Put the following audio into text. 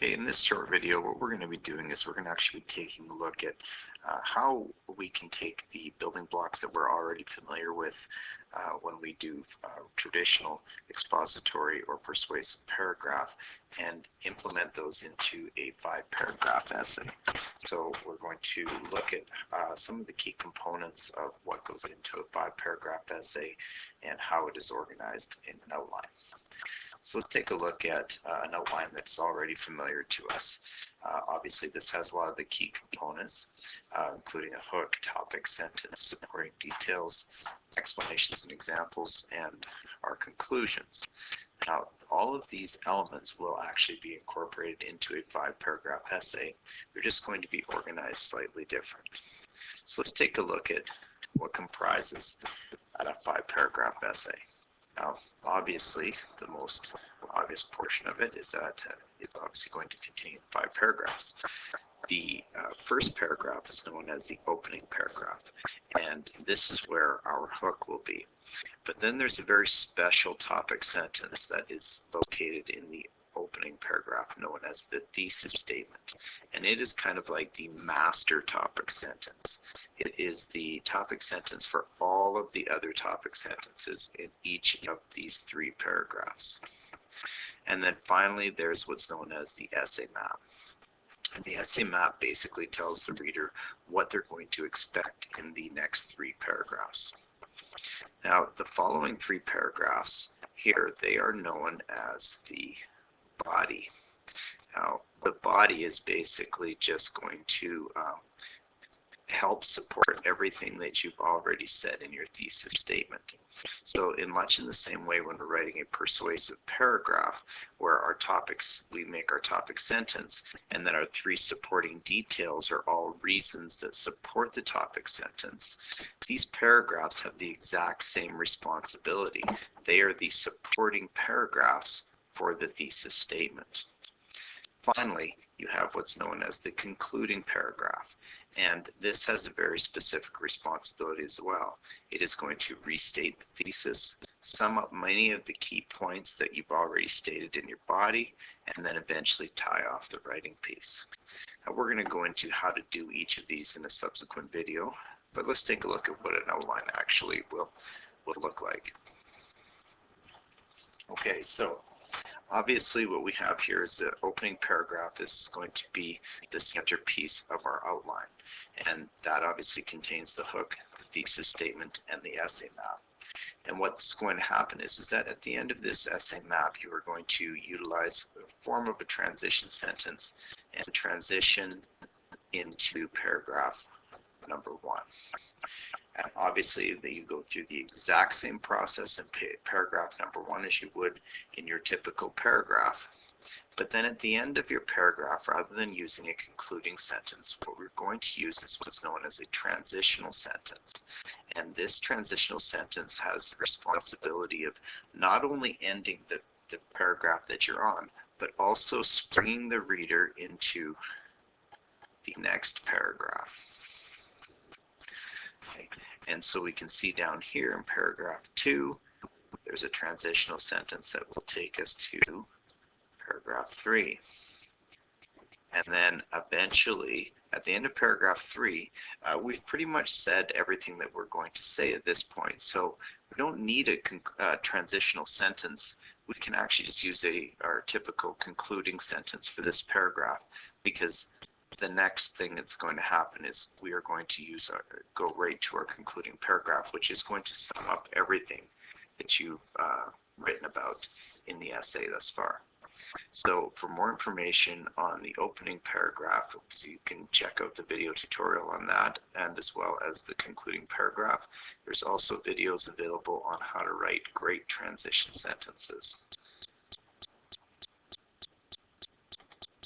Okay, in this short video, what we're going to be doing is we're going to actually be taking a look at how we can take the building blocks that we're already familiar with when we do traditional expository or persuasive paragraph and implement those into a 5-paragraph essay. So we're going to look at some of the key components of what goes into a 5-paragraph essay and how it is organized in an outline. So let's take a look at an outline that's already familiar to us. Obviously, this has a lot of the key components, including a hook, topic, sentence, supporting details, explanations and examples, and our conclusions. Now, all of these elements will actually be incorporated into a 5-paragraph essay. They're just going to be organized slightly different. So let's take a look at what comprises a 5-paragraph essay. Now, obviously, the most obvious portion of it is that it's obviously going to contain 5 paragraphs. The first paragraph is known as the opening paragraph, and this is where our hook will be. But then there's a very special topic sentence that is located in the opening paragraph known as the thesis statement, and it is kind of like the master topic sentence. It is the topic sentence for all of the other topic sentences in each of these 3 paragraphs. And then finally there's what's known as the essay map. And the essay map basically tells the reader what they're going to expect in the next 3 paragraphs. Now, the following 3 paragraphs here, they are known as the body. Now, the body is basically just going to help support everything that you've already said in your thesis statement. So in much in the same way when we're writing a persuasive paragraph where our topics, we make our topic sentence, and then our 3 supporting details are all reasons that support the topic sentence, these paragraphs have the exact same responsibility. They are the supporting paragraphs for the thesis statement. Finally, you have what's known as the concluding paragraph, and this has a very specific responsibility as well. It is going to restate the thesis, sum up many of the key points that you've already stated in your body, and then eventually tie off the writing piece. Now, we're going to go into how to do each of these in a subsequent video, but let's take a look at what an outline actually will look like. Okay, so obviously what we have here is the opening paragraph. This is going to be the centerpiece of our outline, and that obviously contains the hook, the thesis statement, and the essay map. And what's going to happen is that at the end of this essay map, you are going to utilize a form of a transition sentence and transition into paragraph number 1. And obviously that you go through the exact same process in paragraph number 1 as you would in your typical paragraph. But then at the end of your paragraph, rather than using a concluding sentence, what we're going to use is what's known as a transitional sentence. And this transitional sentence has the responsibility of not only ending the paragraph that you're on, but also springing the reader into the next paragraph. Okay. And so we can see down here in paragraph 2, there's a transitional sentence that will take us to paragraph 3. And then eventually, at the end of paragraph 3, we've pretty much said everything that we're going to say at this point. So we don't need a transitional sentence. We can actually just use our typical concluding sentence for this paragraph, because the next thing that's going to happen is we are going to go right to our concluding paragraph, which is going to sum up everything that you've written about in the essay thus far. So for more information on the opening paragraph, you can check out the video tutorial on that, and as well as the concluding paragraph. There's also videos available on how to write great transition sentences.